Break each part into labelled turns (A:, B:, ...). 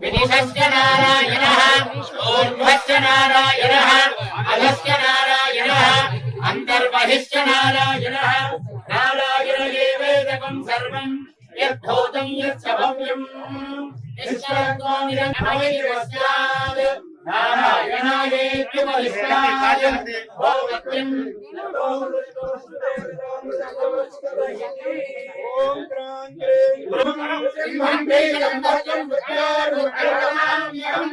A: विनिशश्च नारायणः ऊर्ध्वश्च नारायणः अधश्च नारायणः अन्तर्बहिश्च नारायणः नारायण एवेदकं सर्वं यद्भूतं यच्च भव्यम् निश्चलत्वानिरन्मयैर्वस्यात् नारायणायेति वरिष्ठाय भवत्यं ओम क्रांते सिंहं वेदं भक्तं विद्यारुद्रमाम्यहं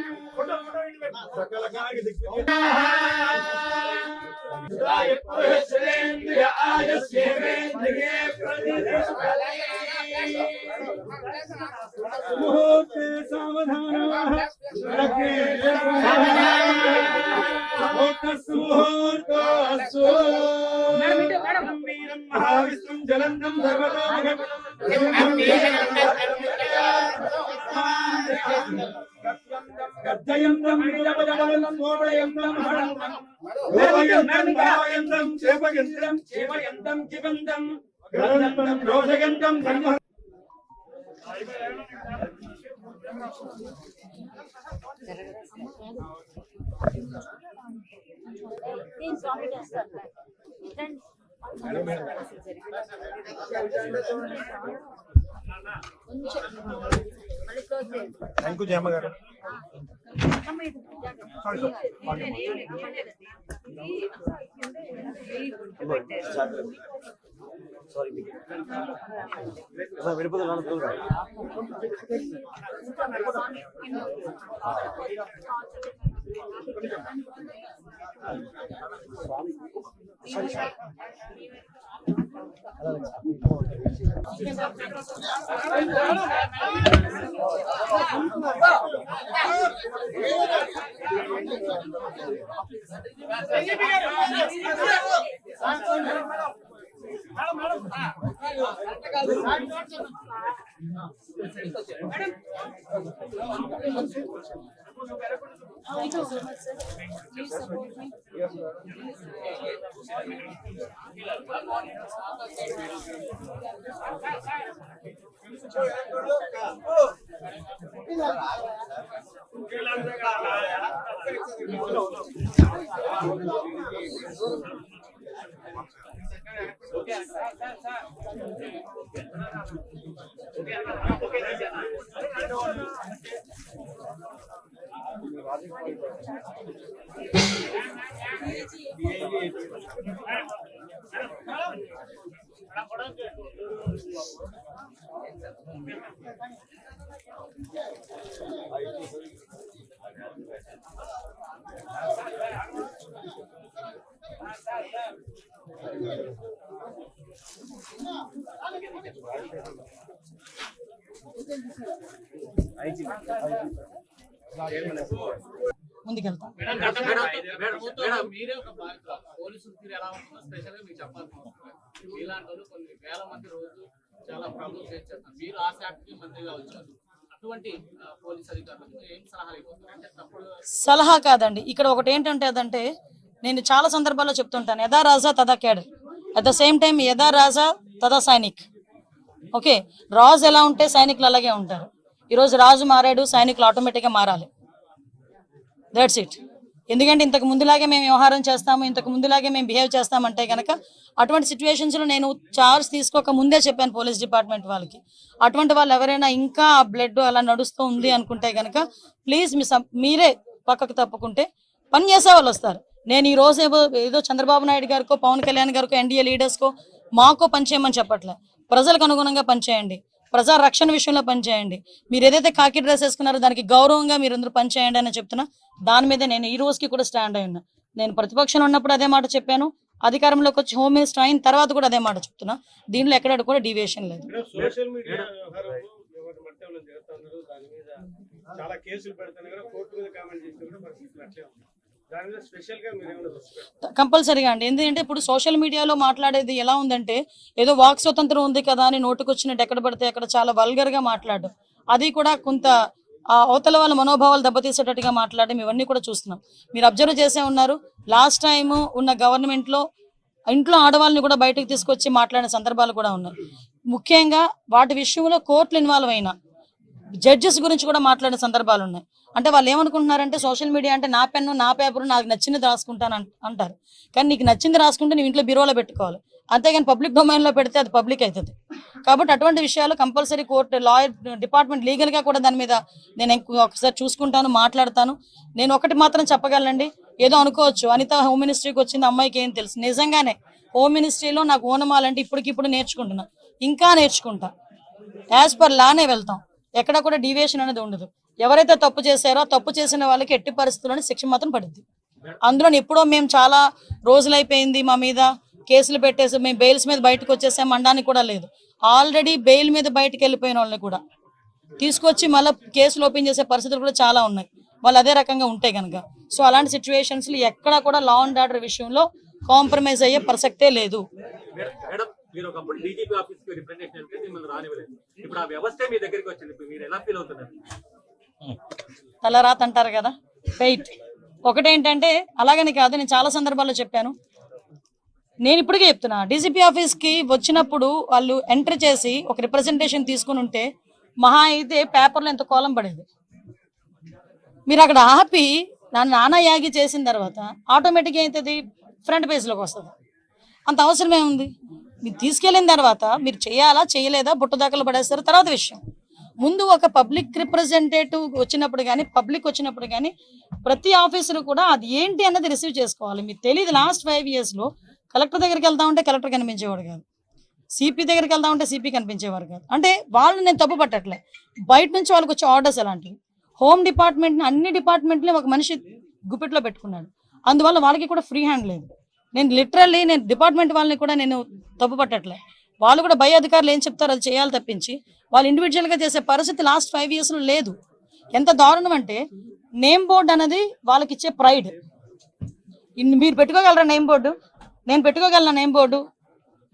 A: सकलकाय दिग्विजयाय पुरुषेन्द्रिय आयुष्येन्द्रिये प्रतिष्ठलये मुहूर्ते सावधानः मुहूर्तस्तु महाविष्णुं जलन्तं सर्वतोमुखं गर्जयन्तं वीरवजवलं मोडयन्तं हरन्तं लोभयन्तं भावयन्तं क्षेपयन्तं किबन्तं गरन्तं रोषयन्तं संहरन्तं थैंक यू जयमा गारू सॉरी
B: ముందుకెళ్తాం. సలహా కాదండి, ఇక్కడ ఒకటి ఏంటంటే అదంటే నేను చాలా సందర్భాల్లో చెప్తుంటాను, యథా రాజా తదా cadre, at the same time యథా రాజా తదా సైనిక్. ఓకే, రాజు ఎలా ఉంటే సైనికులు అలాగే ఉంటారు. ఈరోజు రాజు మారాడు, సైనికులు ఆటోమేటిక్గా మారాలి. That's it. ఎందుకంటే ఇంతకు ముందులాగే మేము వ్యవహారం చేస్తాము, ఇంతకు ముందులాగే మేము బిహేవ్ చేస్తామంటే కనుక అటువంటి సిచ్యువేషన్స్లో నేను చార్జ్ తీసుకోక ముందే చెప్పాను పోలీస్ డిపార్ట్మెంట్ వాళ్ళకి, అటువంటి వాళ్ళు ఎవరైనా ఇంకా ఆ బ్లడ్ అలా నడుస్తూ ఉంది అనుకుంటే కనుక ప్లీజ్ మీరే పక్కకు తప్పుకుంటే పని చేసే వాళ్ళు వస్తారు. నేను ఈ రోజు ఏదో చంద్రబాబు నాయుడు గారికో పవన్ కళ్యాణ్ గారికో ఎన్డీఏ లీడర్స్కో మాకో పనిచేయమని చెప్పట్లే. ప్రజలకు అనుగుణంగా పనిచేయండి, ప్రజా రక్షణ విషయంలో పనిచేయండి. మీరు ఏదైతే కాకి డ్రెస్ వేసుకున్నారో దానికి గౌరవంగా మీరు అందరూ పనిచేయండి అని చెప్తున్నా. దాని మీద నేను ఈ రోజుకి కూడా స్టాండ్ అయి ఉన్నా. నేను ప్రతిపక్షంలో ఉన్నప్పుడు అదే మాట చెప్పాను, అధికారంలోకి వచ్చి హోమ్ మినిస్టర్ అయిన తర్వాత కూడా అదే మాట చెప్తున్నా. దీనిలో ఎక్కడ కూడా డీవియేషన్ లేదు. కంపల్సరీగా అండి. ఎందుకంటే ఇప్పుడు సోషల్ మీడియాలో మాట్లాడేది ఎలా ఉందంటే ఏదో వాక్ స్వతంత్రం ఉంది కదా అని నోటుకొచ్చినట్టు ఎక్కడ పడితే అక్కడ చాలా వల్గర్గా మాట్లాడడం, అది కూడా కొంత అవతల వాళ్ళ మనోభావాలు దెబ్బతీసేటట్టుగా మాట్లాడడం, ఇవన్నీ కూడా చూస్తున్నాం. మీరు అబ్జర్వ్ చేసే ఉన్నారు, లాస్ట్ టైం ఉన్న గవర్నమెంట్లో ఇంట్లో ఆడవాళ్ళని కూడా బయటకు తీసుకొచ్చి మాట్లాడిన సందర్భాలు కూడా ఉన్నాయి. ముఖ్యంగా వాటి విషయంలో కోర్టులు ఇన్వాల్వ్ అయినా జడ్జెస్ గురించి కూడా మాట్లాడిన సందర్భాలు ఉన్నాయి. అంటే వాళ్ళు ఏమనుకుంటున్నారంటే సోషల్ మీడియా అంటే నా పెన్ను నా పేపర్ నాకు నచ్చింది రాసుకుంటాను అంటారు. కానీ నీకు నచ్చింది రాసుకుంటే నువ్వు ఇంట్లో బీరోలో పెట్టుకోవాలి, అంతేగాని పబ్లిక్ డొమైన్లో పెడితే అది పబ్లిక్ అవుతుంది. కాబట్టి అటువంటి విషయాలు కంపల్సరీ కోర్టు లాయర్ డిపార్ట్మెంట్ లీగల్గా కూడా దాని మీద నేను ఒకసారి చూసుకుంటాను, మాట్లాడతాను. నేను ఒకటి మాత్రం చెప్పగలండి, ఏదో అనుకోవచ్చు అనిత హోమ్ మినిస్ట్రీకి వచ్చింది అమ్మాయికి ఏం తెలుసు. నిజంగానే హోమ్ మినిస్ట్రీలో నాకు ఓనమాలంటే ఇప్పటికిప్పుడు నేర్చుకుంటున్నా, ఇంకా నేర్చుకుంటా. యాజ్ పర్ లానే వెళ్తాం, ఎక్కడ కూడా డీవియేషన్ అనేది ఉండదు. ఎవరైతే తప్పు చేశారో తప్పు చేసిన వాళ్ళకి ఎట్టి పరిస్థితుల్లోనే శిక్ష మాత్రం పడుద్ది. అందులో ఎప్పుడో మేము చాలా రోజులైపోయింది మా మీద కేసులు పెట్టేసి మేము బెయిల్స్ మీద బయటకు వచ్చేసాం అనడానికి కూడా లేదు. ఆల్రెడీ బెయిల్ మీద బయటకు వెళ్ళిపోయిన వాళ్ళని కూడా తీసుకొచ్చి మళ్ళీ కేసులు ఓపెన్ చేసే పరిస్థితులు కూడా చాలా ఉన్నాయి, వాళ్ళు అదే రకంగా ఉంటాయి కనుక. సో అలాంటి సిచ్యువేషన్స్లో ఎక్కడ కూడా లా అండ్ ఆర్డర్ విషయంలో కాంప్రమైజ్ అయ్యే ప్రసక్తే లేదు.
C: మీరు ఒకప్పుడు డీజీపీ ఆఫీస్ కి రిప్రజెంటేషన్ వెళ్తే మిమ్మల్ని రానివ్వలేదు, ఇప్పుడు ఆ వ్యవస్థే మీ దగ్గరికి వచ్చింది, మీరు ఎలా ఫీల్ అవుతున్నారు?
B: తలరాత అంటారు కదా, వెయిట్. ఒకటేంటంటే అలాగని కాదు, నేను చాలా సందర్భాల్లో చెప్పాను, నేను ఇప్పటికే చెప్తున్నా, డీజీపీ ఆఫీస్కి వచ్చినప్పుడు వాళ్ళు ఎంటర్ చేసి ఒక రిప్రజెంటేషన్ తీసుకుని ఉంటే మహా అయితే పేపర్లో ఎంత కోలం పడేది. మీరు అక్కడ ఆపి నానా యాగి చేసిన తర్వాత ఆటోమేటిక్గా అవుతుంది, ఫ్రంట్ పేజ్లోకి వస్తుంది. అంత అవసరమే ఉంది. మీరు తీసుకెళ్ళిన తర్వాత మీరు చేయాలా చేయలేదా బుట్టదాకలు పడేస్తారు తర్వాత విషయం. ముందు ఒక పబ్లిక్ రిప్రజెంటేటివ్ వచ్చినప్పుడు కానీ పబ్లిక్ వచ్చినప్పుడు కానీ ప్రతి ఆఫీసర్ కూడా అది ఏంటి అన్నది రిసీవ్ చేసుకోవాలి. మీకు తెలియదు, లాస్ట్ 5 yearsలో కలెక్టర్ దగ్గరికి వెళ్తా ఉంటే కలెక్టర్ కనిపించేవాడు కాదు, సిపి దగ్గరికి వెళ్తా ఉంటే సిపి కనిపించేవారు కాదు. అంటే వాళ్ళు నేను తప్పు పట్టట్లే, బయట నుంచి వాళ్ళకి వచ్చే ఆర్డర్స్ ఎలాంటివి. హోమ్ డిపార్ట్మెంట్ని అన్ని డిపార్ట్మెంట్ని ఒక మనిషి గుప్పిట్లో పెట్టుకున్నాడు, అందువల్ల వాళ్ళకి కూడా ఫ్రీ హ్యాండ్ లేదు. నేను లిటరల్లీ నేను డిపార్ట్మెంట్ వాళ్ళని కూడా నేను తప్పు పట్టట్లే, వాళ్ళు కూడా పై అధికారులు ఏం చెప్తారో అది చేయాలి తప్పించి వాళ్ళు ఇండివిజువల్గా చేసే పరిస్థితి లాస్ట్ 5 yearsలో లేదు. ఎంత దారుణం అంటే నేమ్ బోర్డు అనేది వాళ్ళకి ఇచ్చే ప్రైడ్. మీరు పెట్టుకోగలరా నేమ్ బోర్డు? నేను పెట్టుకోగలనా నేమ్ బోర్డు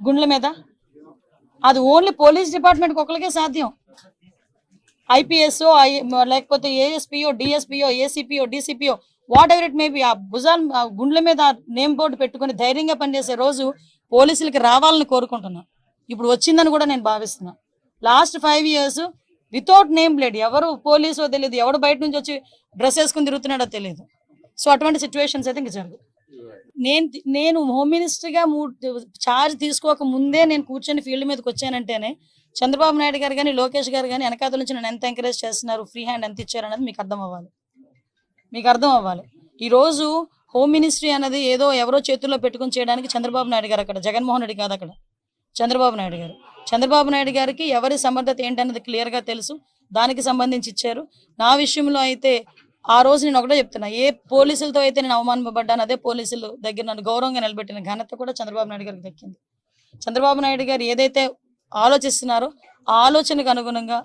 B: గుండ్ల మీద? అది ఓన్లీ పోలీస్ డిపార్ట్మెంట్కి ఒకరికే సాధ్యం. ఐపీఎస్ఓ లేకపోతే ఏఎస్పీఓ డిఎస్పీఓ ఏసీపీఓ డీసీపీఓ whatever it may be, ఆ భుజాలు గుండ్ల మీద నేమ్ బోర్డు పెట్టుకుని ధైర్యంగా పనిచేసే రోజు పోలీసులకి రావాలని కోరుకుంటున్నా. ఇప్పుడు వచ్చిందని కూడా నేను భావిస్తున్నా. Last 5 years without name plate, ఎవరు పోలీసో తెలియదు, ఎవడు బయట నుంచి వచ్చి డ్రెస్ వేసుకుని తిరుగుతున్నాడో తెలియదు. సో అటువంటి సిచ్యువేషన్స్ అయితే ఇంక జరగదు. నేను హోమ్ మినిస్టర్గా ఛార్జ్ తీసుకోక ముందే నేను కూర్చొని ఫీల్డ్ మీదకి వచ్చానంటేనే చంద్రబాబు నాయుడు గారు కానీ లోకేష్ గారు కానీ వెనకాతల నుంచి నన్ను ఎంత ఎంకరేజ్ చేస్తున్నారు, ఫ్రీ హ్యాండ్ ఎంత ఇచ్చారు అనేది మీకు అర్థం అవ్వాలి. ఈరోజు హోమ్ మినిస్ట్రీ అనేది ఏదో ఎవరో చేతుల్లో పెట్టుకుని చేయడానికి చంద్రబాబు నాయుడు గారు అక్కడ, జగన్మోహన్ రెడ్డి కాదు అక్కడ, చంద్రబాబు నాయుడు గారికి ఎవరి సమర్థత ఏంటన్నది క్లియర్గా తెలుసు, దానికి సంబంధించి ఇచ్చారు. నా విషయంలో అయితే ఆ రోజు నేను ఒకటే చెప్తున్నా, ఏ పోలీసులతో అయితే నేను అవమానపడ్డాను అదే పోలీసులు దగ్గర నన్ను గౌరవంగా నిలబెట్టిన ఘనత కూడా చంద్రబాబు నాయుడు గారికి దక్కింది. చంద్రబాబు నాయుడు గారు ఏదైతే ఆలోచిస్తున్నారో ఆ ఆలోచనకు అనుగుణంగా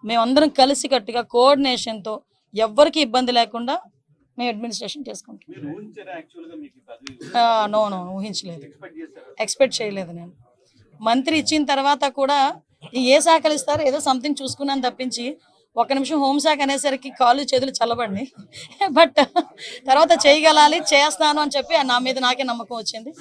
B: మేమందరం కలిసికట్టుగా కోఆర్డినేషన్తో ఎవ్వరికి ఇబ్బంది లేకుండా మేము అడ్మినిస్ట్రేషన్ చేసుకుంటాం. నో ఊహించలేదు, ఎక్స్పెక్ట్ చేయలేదు. నేను మంత్రి ఇచ్చిన తర్వాత కూడా ఏ శాఖలు ఇస్తారో ఏదో సంథింగ్ చూసుకున్నాను తప్పించి, ఒక్క నిమిషం హోంశాఖ అనేసరికి కాళ్ళు చేతులు చల్లబడినాయి. బట్ తర్వాత చేయగలాలి, చేస్తాను అని చెప్పి నా మీద నాకే నమ్మకం వచ్చింది.